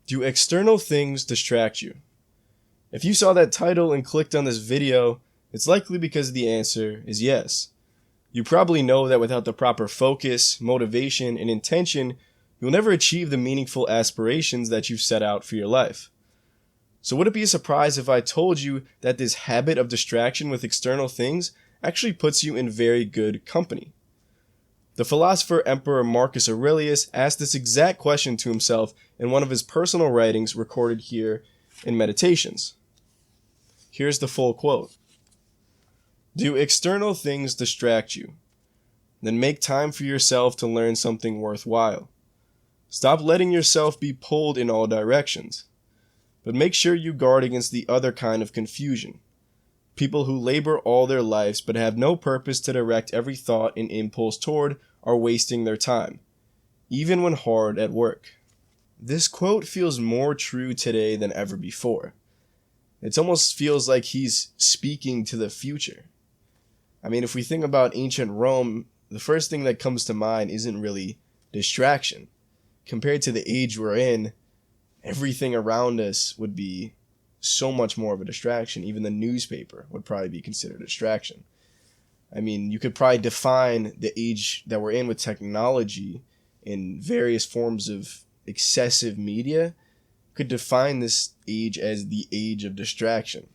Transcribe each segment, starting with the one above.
Do external things distract you? If you saw that title and clicked on this video, it's likely because the answer is yes. You probably know that without the proper focus, motivation, and intention, you'll never achieve the meaningful aspirations that you've set out for your life. So would it be a surprise if I told you that this habit of distraction with external things actually puts you in very good company? The philosopher Emperor Marcus Aurelius asked this exact question to himself in one of his personal writings recorded here in Meditations. Here's the full quote. Do external things distract you? Then make time for yourself to learn something worthwhile. Stop letting yourself be pulled in all directions. But make sure you guard against the other kind of confusion. People who labor all their lives but have no purpose to direct every thought and impulse toward are wasting their time, even when hard at work. This quote feels more true today than ever before. It almost feels like he's speaking to the future. I mean, if we think about ancient Rome, the first thing that comes to mind isn't really distraction. Compared to the age we're in, everything around us would be so much more of a distraction. Even the newspaper would probably be considered a distraction. I mean, you could probably define the age that we're in with technology in various forms of excessive media. Could define this age as the age of distraction,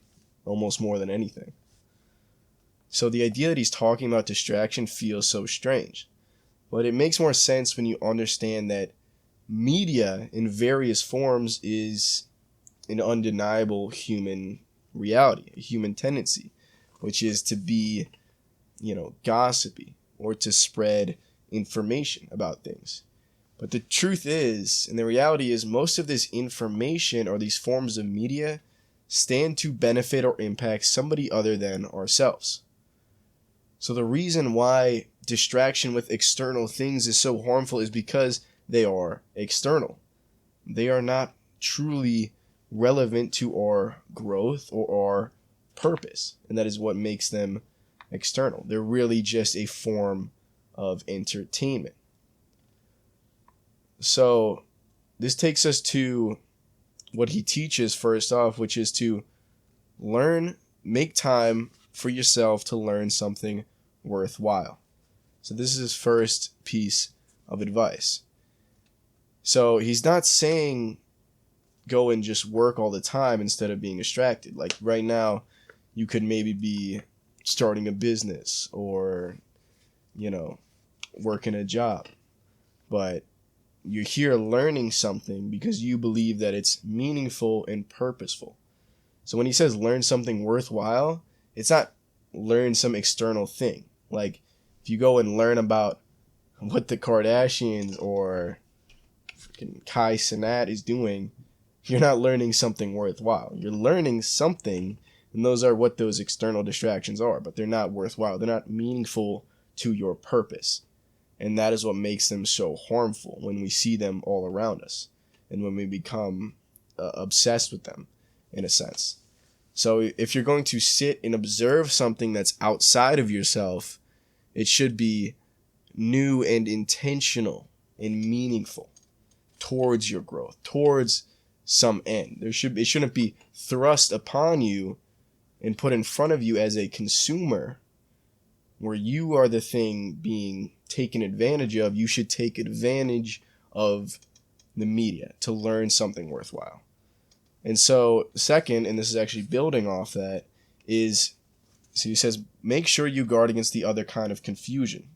almost more than anything. So the idea that he's talking about distraction feels so strange. But it makes more sense when you understand that media in various forms is an undeniable human reality, a human tendency, which is to be, gossipy or to spread information about things. But the truth is, and the reality is, most of this information or these forms of media stand to benefit or impact somebody other than ourselves. So the reason why distraction with external things is so harmful is because they are external. They are not truly relevant to our growth or our purpose, and that is what makes them external. They're really just a form of entertainment. So this takes us to what he teaches first off, which is to make time for yourself to learn something worthwhile. So this is his first piece of advice. So he's not saying go and just work all the time instead of being distracted. Like right now, you could maybe be starting a business or, working a job. But you're here learning something because you believe that it's meaningful and purposeful. So when he says learn something worthwhile, it's not learn some external thing. Like if you go and learn about what the Kardashians or freaking Kai Cenat is doing, you're not learning something worthwhile. You're learning something, and those are what those external distractions are, but they're not worthwhile. They're not meaningful to your purpose. And that is what makes them so harmful when we see them all around us and when we become obsessed with them, in a sense. So if you're going to sit and observe something that's outside of yourself, it should be new and intentional and meaningful towards your growth, towards some end. It shouldn't be thrust upon you and put in front of you as a consumer where you are the thing being taken advantage of. You should take advantage of the media to learn something worthwhile. And so second, and this is actually building off that, so he says, make sure you guard against the other kind of confusion.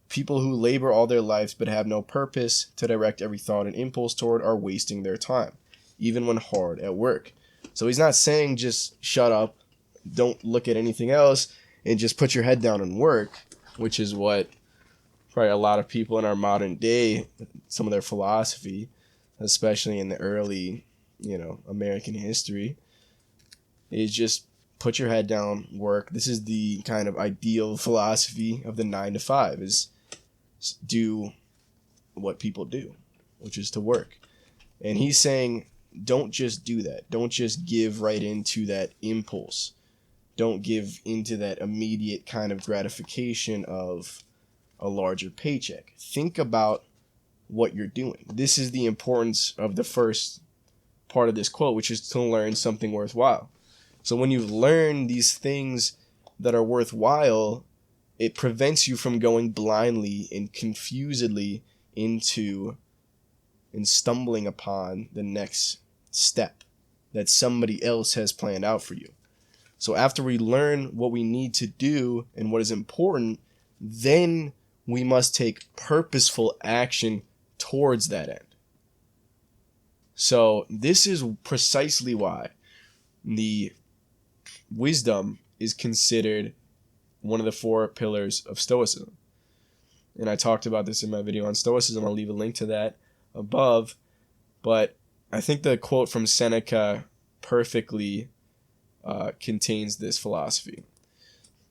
People who labor all their lives but have no purpose to direct every thought and impulse toward are wasting their time, even when hard at work. So he's not saying just shut up, don't look at anything else, and just put your head down and work, which is what probably a lot of people in our modern day, some of their philosophy, especially in the early, American history, is just put your head down, work. This is the kind of ideal philosophy of the 9 to 5, is do what people do, which is to work. And he's saying, don't just do that. Don't just give right into that impulse. Don't give into that immediate kind of gratification of a larger paycheck. Think about what you're doing. This is the importance of the first part of this quote, which is to learn something worthwhile. So when you learn these things that are worthwhile, it prevents you from going blindly and confusedly into and stumbling upon the next step that somebody else has planned out for you. So after we learn what we need to do and what is important, then we must take purposeful action towards that end. So this is precisely why the wisdom is considered one of the 4 pillars of Stoicism. And I talked about this in my video on Stoicism. I'll leave a link to that above. But I think the quote from Seneca perfectly contains this philosophy.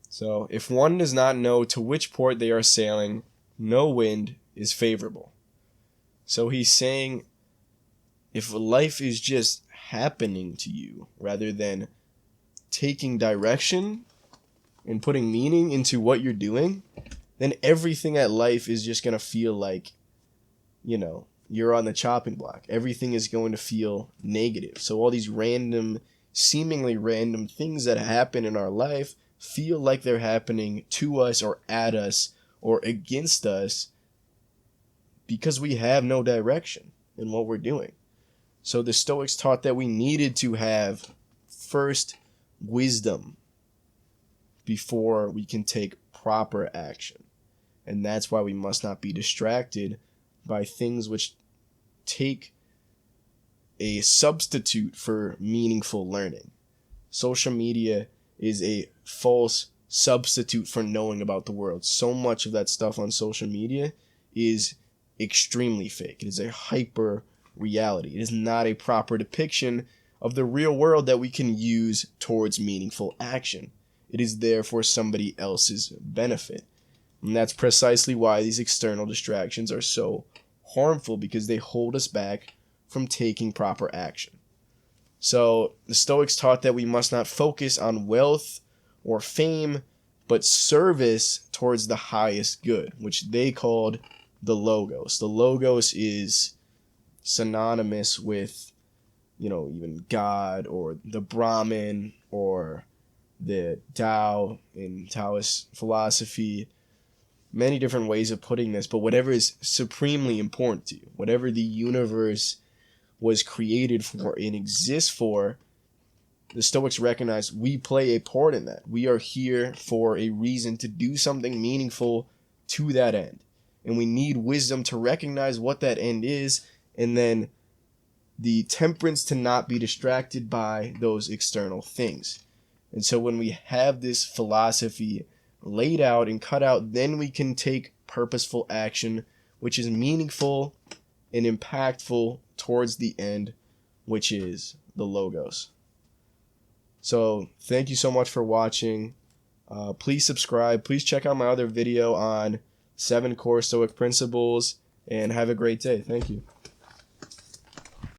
So, if one does not know to which port they are sailing, no wind is favorable. So he's saying, if life is just happening to you rather than taking direction and putting meaning into what you're doing, then everything at life is just going to feel like, you're on the chopping block. Everything is going to feel negative. So all these seemingly random things that happen in our life feel like they're happening to us or at us or against us because we have no direction in what we're doing. So the Stoics taught that we needed to have first wisdom before we can take proper action. And that's why we must not be distracted by things which take a substitute for meaningful learning. Social media is a false substitute for knowing about the world. So much of that stuff on social media is extremely fake. It is a hyper reality. It is not a proper depiction of the real world that we can use towards meaningful action. It is there for somebody else's benefit. And that's precisely why these external distractions are so harmful, because they hold us back from taking proper action. So the Stoics taught that we must not focus on wealth or fame, but service towards the highest good, which they called the Logos. The Logos is synonymous with, even God or the Brahman or the Tao in Taoist philosophy. Many different ways of putting this, but whatever is supremely important to you, whatever the universe was created for and exists for, the Stoics recognize we play a part in that. We are here for a reason to do something meaningful to that end. And we need wisdom to recognize what that end is, and then the temperance to not be distracted by those external things. And so when we have this philosophy laid out and cut out, then we can take purposeful action, which is meaningful and impactful towards the end, which is the Logos. So thank you so much for watching. Please subscribe. Please check out my other video on 7 core Stoic principles, and have a great day. Thank you.